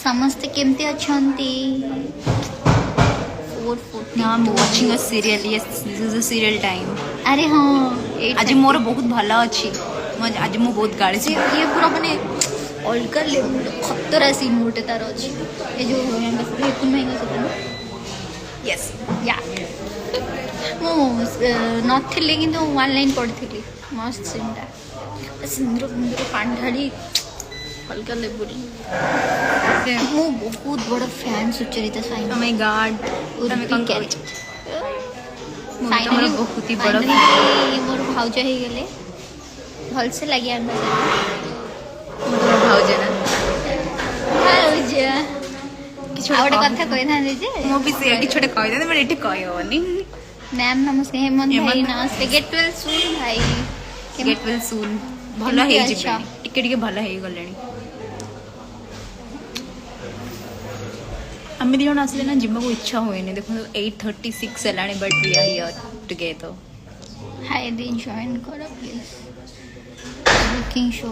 समस्ते केमती अछंती 4:40 ना I'm watching a serial. Yes, this is a serial time. अरे हाँ आज मोर बहुत भला अच्छी आज मु बहुत गाड़ी से ये पूरा माने अलगा लेवल खतरा सीन मोटे तार अछि ए जो हेकुन महंगा सब यस या मो नथिले किंतु वन लाइन पढ़थिली मस्त सीनटा सिंदूर सिंदूर पानी ढाली अलगा लेवल मो बहुत बड़ा फैन सुचरिता साइन ओ माय गॉड उर्बी कौन कैरेक्टर फाइनली बहुत ही बड़ा ये मोर भाउज हे गेले भल से लगी आंदा मोर भाउज ना भाउज किछ आउट कथा कहि था जे मो भी से कि छोटे कहि दे बट एठी कहि होनी मैम नमस्ते हेमंत भाई नमस्ते गेट वेल सून भाई गेट वेल सून भलो हे जिबे टिके टिके भलो हे गलेनी आम दी जन आसले ना जिम्मा को इच्छा हुए नहीं देखो 8:36 हेलानी but we are here together hi दी जॉइन करो please booking show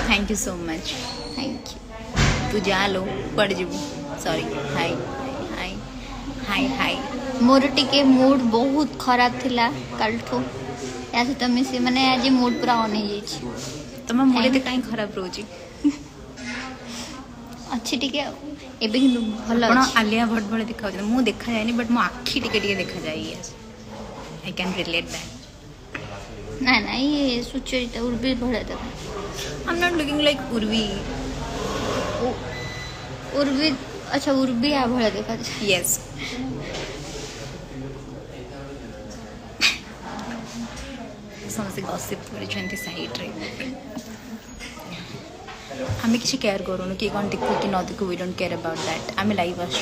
thank you so much thank you तू जा लो पड़ जीबू सॉरी हाय हाय हाय हाय मोर टिके मूड बहुत खराब थिला कलठो या से तमे से माने आज मूड पूरा ऑन हो जाई तमा मूड ते काई खराब रोजी अच्छी टिके एबे हिंदू भलो आपण अछि आलिया भट भले देखा जाय मु देखा जायनी बट मो आखी टिके टिके देखा जाय yes I can relate that ना ना ये सुचरिता उर्बी भड़ा था I am not looking like Urvi Urbi अच्छा उर्बी आ भड़ा देखा यस समझे गॉसिप कर साइड रे हमें किसी केयर करूँ कि कौन देखू कि न देखू we don't care about that um live us